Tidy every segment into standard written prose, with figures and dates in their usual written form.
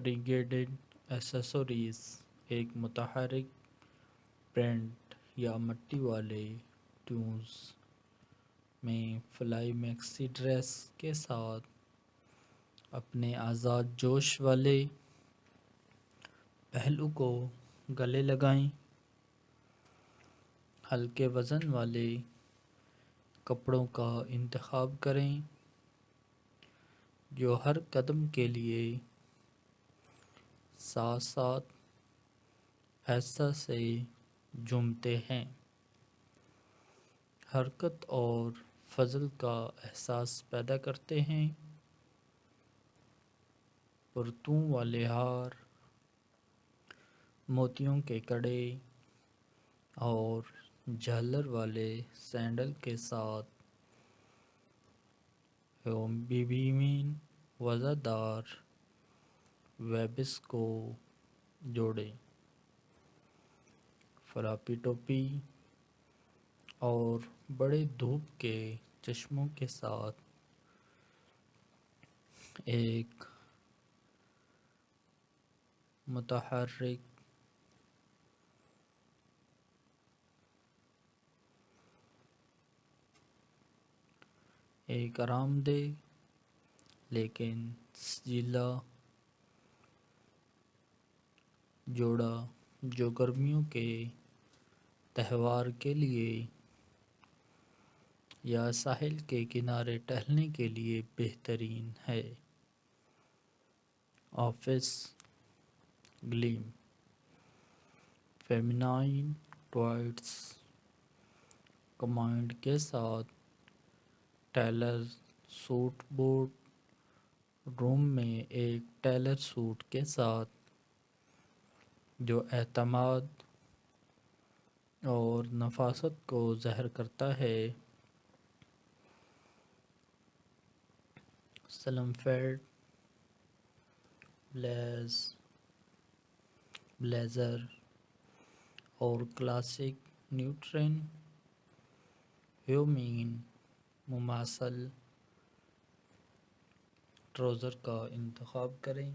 فریگیڈڈ ایسیسوریز ایک متحرک پرنٹ یا مٹی والے ٹیونز میں فلائی میکسی ڈریس کے ساتھ اپنے آزاد جوش والے پہلو کو گلے لگائیں۔ ہلکے وزن والے کپڑوں کا انتخاب کریں جو ہر قدم کے لیے ساتھ ساتھ ایسا سے جھومتے ہیں، حرکت اور فضل کا احساس پیدا کرتے ہیں۔ پرتوں والے ہار، موتیوں کے کڑے اور جھالر والے سینڈل کے ساتھ بیبیین وزردار ویبس کو جوڑیں۔ فلاپی ٹوپی اور بڑے دھوپ کے چشموں کے ساتھ ایک متحرک ایک آرام دہ لیکن سجیلا جوڑا جو گرمیوں کے تہوار کے لیے یا ساحل کے کنارے ٹہلنے کے لیے بہترین ہے۔ آفس گلیم، فیمینائن ٹوائٹس کمانڈ کے ساتھ ٹیلر سوٹ بورڈ روم میں ایک ٹیلر سوٹ کے ساتھ جو اعتماد اور نفاست کو ظاہر کرتا ہے۔ سلم فیٹ بلیزر اور کلاسک نیوٹرن ہیومین مماثل ٹراؤزر کا انتخاب کریں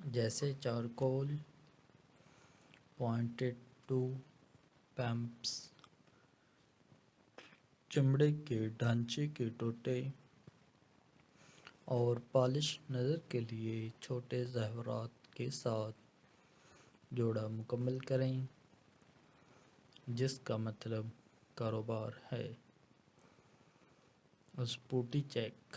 جیسے چارکول پوائنٹڈ ٹو پمپس، چمڑے کے ڈھانچے کے ٹوٹے اور پالش نظر کے لیے چھوٹے زیورات کے ساتھ جوڑا مکمل کریں جس کا مطلب کاروبار ہے۔ اسپوٹی چیک،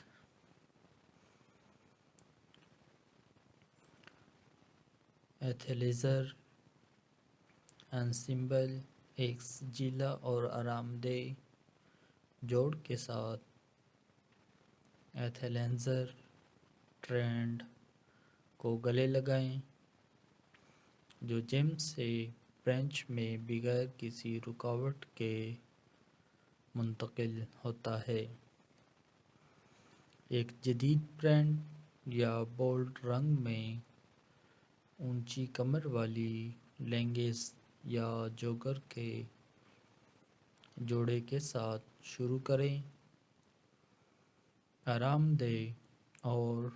ایتھلیزر انسمبل ایک سجیلا اور آرام دہ جوڑ کے ساتھ ایتھلیزر ٹرینڈ کو گلے لگائیں جو جم سے برنچ میں بغیر کسی رکاوٹ کے منتقل ہوتا ہے۔ ایک جدید پرنٹ یا بولڈ رنگ میں اونچی کمر والی لیگنگز یا جوگر کے جوڑے کے ساتھ شروع کریں۔ آرام دہ اور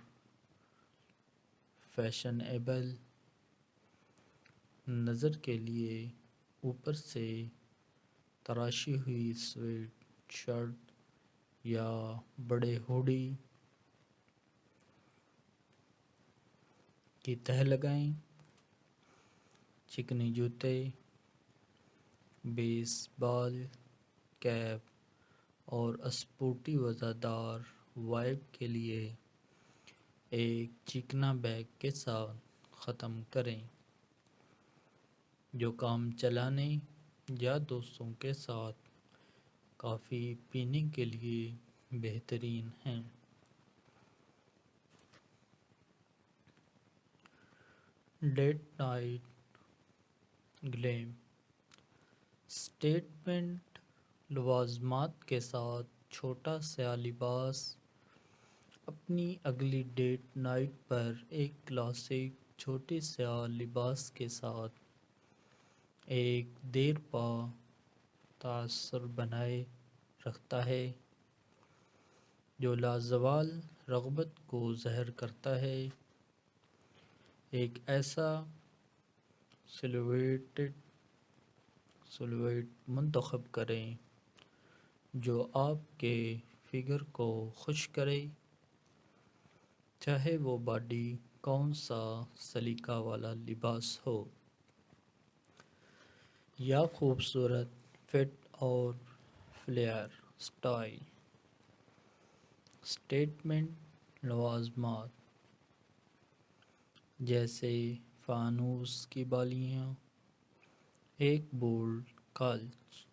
فیشنیبل نظر کے لیے اوپر سے تراشی ہوئی سویٹ شرٹ یا بڑے ہوڈی کی تہ لگائیں۔ چکنی جوتے، بیس بال کیپ اور اسپورٹی وزردار وائب کے لیے ایک چکنا بیگ کے ساتھ ختم کریں جو کام چلانے یا دوستوں کے ساتھ کافی پینے کے لیے بہترین ہے۔ ڈیٹ نائٹ گلیم، سٹیٹمنٹ لوازمات کے ساتھ چھوٹا سیاہ لباس اپنی اگلی ڈیٹ نائٹ پر ایک کلاسک چھوٹے سیاہ لباس کے ساتھ ایک دیرپا تاثر بنائے رکھتا ہے۔ جو لازوال رغبت کو ظاہر کرتا ہے، ایک ایسا سلویٹ منتخب کریں جو آپ کے فگر کو خوش کرے، چاہے وہ باڈی کون سا سلیقہ والا لباس ہو یا خوبصورت فٹ اور فلیئر سٹائل۔ سٹیٹمنٹ لوازمات جیسے فانوس کی بالیاں، ایک بولڈ کالچ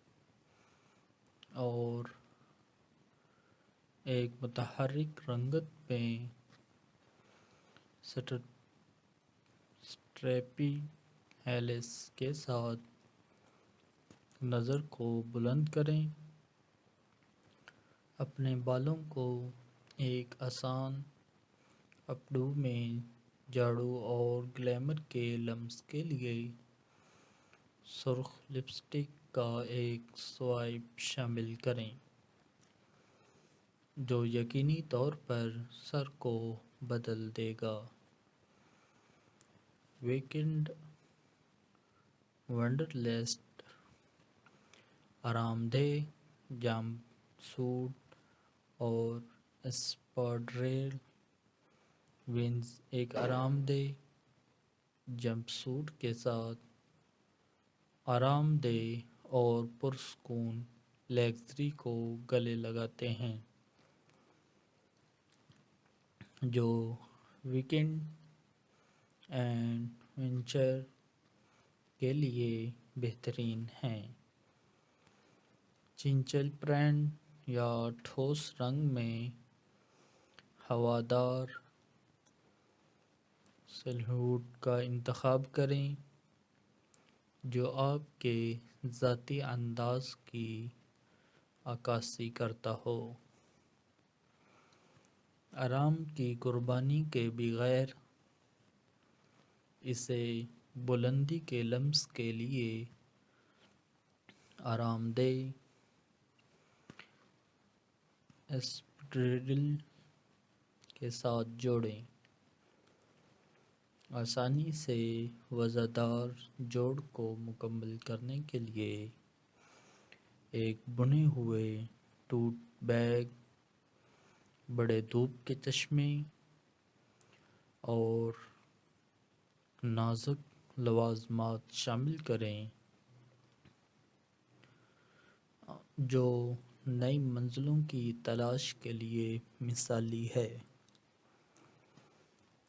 اور ایک متحرک رنگت میں سٹریپی ہیلس کے ساتھ نظر کو بلند کریں۔ اپنے بالوں کو ایک آسان اپ ڈو میں جھاڑو اور گلیمر کے لمس کے لیے سرخ لپسٹک کا ایک سوائپ شامل کریں جو یقینی طور پر سر کو بدل دے گا۔ ویکنڈ ونڈرلسٹ آرام دہ جمپ سوٹ اور اسپاڈریل ونز ایک آرام دہ جمپ سوٹ کے ساتھ آرام دہ اور پرسکون لگژری کو گلے لگاتے ہیں جو ویکنڈ ایڈونچر کے لیے بہترین ہیں۔ چنچل پرنٹ یا ٹھوس رنگ میں ہوادار سلہوٹ کا انتخاب کریں جو آپ کے ذاتی انداز کی عکاسی کرتا ہو۔ آرام کی قربانی کے بغیر اسے بلندی کے لمس کے لیے آرام دہ اسپیڈریل کے ساتھ جوڑیں۔ آسانی سے وزن دار جوڑ کو مکمل کرنے کے لیے ایک بنے ہوئے ٹوٹ بیگ، بڑے دھوپ کے چشمے اور نازک لوازمات شامل کریں جو نئی منزلوں کی تلاش کے لیے مثالی ہے،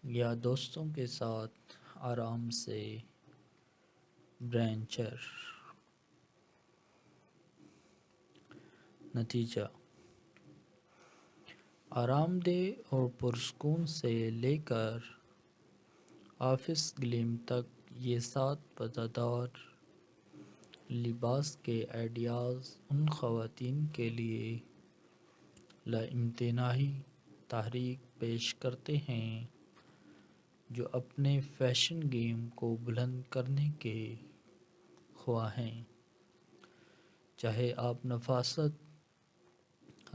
یا دوستوں کے ساتھ آرام سے برنچر۔ نتیجہ: آرام دہ اور پرسکون سے لے کر آفس گلیم تک یہ 7 مزیدار لباس کے آئیڈیاز ان خواتین کے لیے لامتناہی تحریک پیش کرتے ہیں جو اپنے فیشن گیم کو بلند کرنے کے خواہاں ہیں، چاہے آپ نفاست،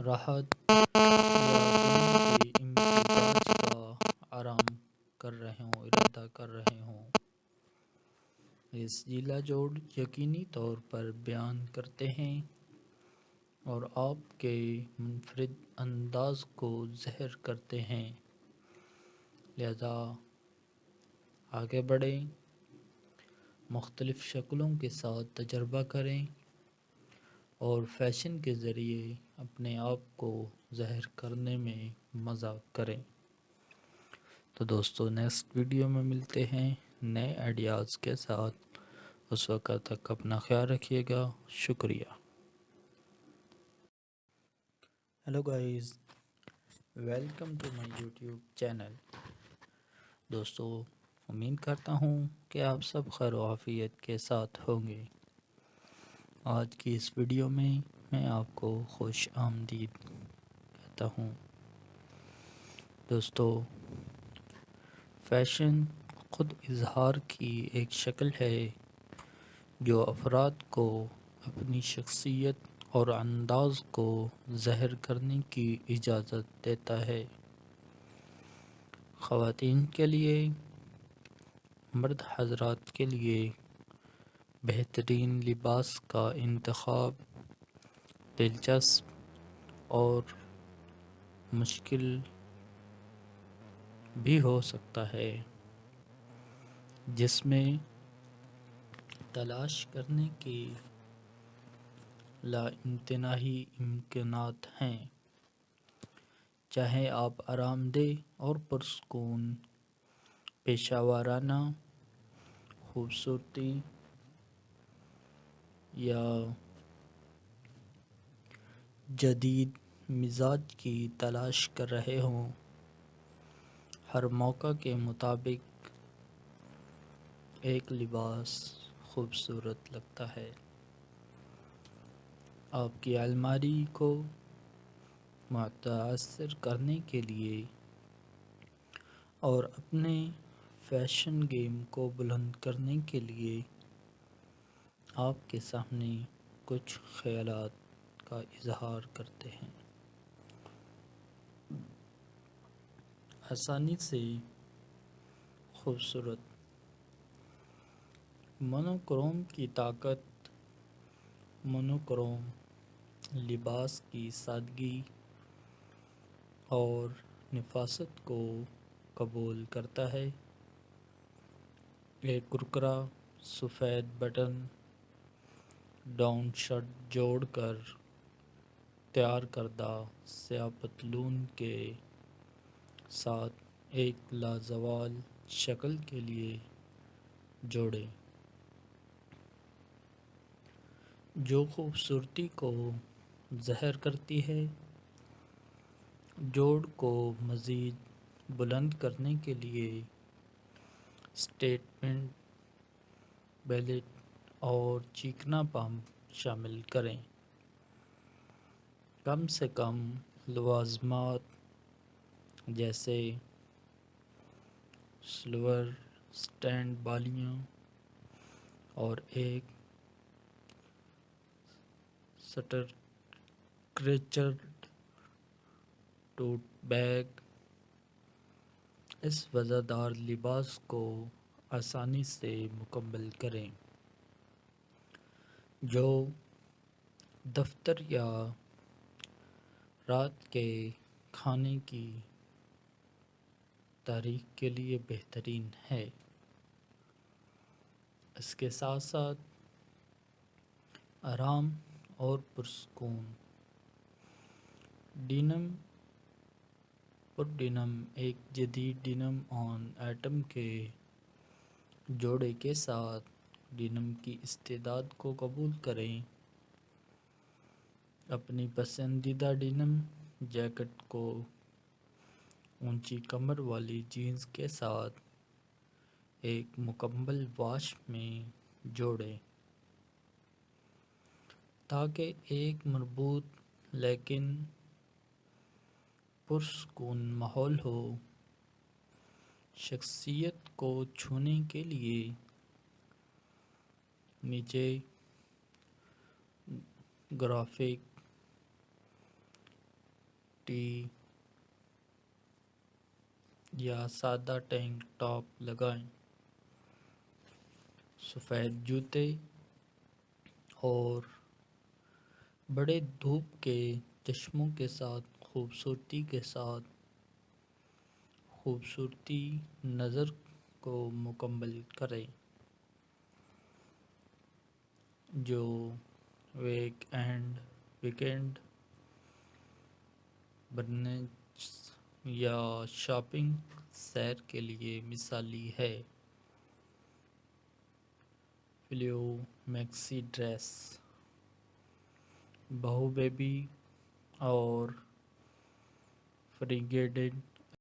راحت یا دنیا کے امتزاج کا ارادہ کر رہے ہوں۔ یہ ضلع جوڑ یقینی طور پر بیان کرتے ہیں اور آپ کے منفرد انداز کو ظاہر کرتے ہیں، لہذا آگے بڑھیں، مختلف شکلوں کے ساتھ تجربہ کریں اور فیشن کے ذریعے اپنے آپ کو ظاہر کرنے میں مزہ کریں۔ تو دوستو، نیکسٹ ویڈیو میں ملتے ہیں نئے آئیڈیاز کے ساتھ۔ اس وقت تک اپنا خیال رکھیے گا۔ شکریہ۔ Hello guys, welcome to my YouTube channel. دوستو، امید کرتا ہوں کہ آپ سب خیر و عافیت کے ساتھ ہوں گے۔ آج کی اس ویڈیو میں آپ کو خوش آمدید کہتا ہوں۔ دوستو، فیشن خود اظہار کی ایک شکل ہے جو افراد کو اپنی شخصیت اور انداز کو ظاہر کرنے کی اجازت دیتا ہے۔ خواتین کے لیے، مرد حضرات کے لیے بہترین لباس کا انتخاب دلچسپ اور مشکل بھی ہو سکتا ہے، جس میں تلاش کرنے کے لامتناہی امکانات ہیں۔ چاہے آپ آرام دہ اور پرسکون پیشہ ورانہ خوبصورتی یا جدید مزاج کی تلاش کر رہے ہوں، ہر موقع کے مطابق ایک لباس خوبصورت لگتا ہے۔ آپ کی الماری کو متاثر کرنے کے لیے اور اپنے فیشن گیم کو بلند کرنے کے لیے آپ کے سامنے کچھ خیالات کا اظہار کرتے ہیں۔ آسانی سے خوبصورت مونوکروم کی طاقت۔ مونوکروم لباس کی سادگی اور نفاست کو قبول کرتا ہے۔ ایک کرکرا سفید بٹن ڈاؤن شرٹ جوڑ کر تیار کردہ سیاہ پتلون کے ساتھ ایک لازوال شکل کے لیے جوڑیں، جو خوبصورتی کو ظاہر کرتی ہے۔ جوڑ کو مزید بلند کرنے کے لیے اسٹیٹمنٹ بیلٹ اور چیکنا پمپ شامل کریں۔ کم سے کم لوازمات جیسے سلور سٹینڈ بالیاں اور ایک سٹرکچرڈ ٹوٹ بیگ اس وزردار لباس کو آسانی سے مکمل کریں، جو دفتر یا رات کے کھانے کی تاریخ کے لیے بہترین ہے۔ اس کے ساتھ ساتھ آرام اور پرسکون ڈینم پر ڈینم ایک جدید ڈینم آن ایٹم کے جوڑے کے ساتھ ڈینم کی استعداد کو قبول کریں۔ اپنی پسندیدہ ڈینم جیکٹ کو اونچی کمر والی جینز کے ساتھ ایک مکمل واش میں جوڑیں تاکہ ایک مربوط لیکن پرسکون ماحول ہو۔ شخصیت کو چھونے کے لیے نیچے گرافک ٹی یا سادہ ٹینک ٹاپ لگائیں۔ سفید جوتے اور بڑے دھوپ کے چشموں کے ساتھ خوبصورتی کے ساتھ خوبصورتی نظر کو مکمل کریں، جو ویکینڈ برنچ یا شاپنگ سیر کے لیے مثالی ہے۔ فلیو میکسی ڈریس بہو بیبی اور فریگیڈڈ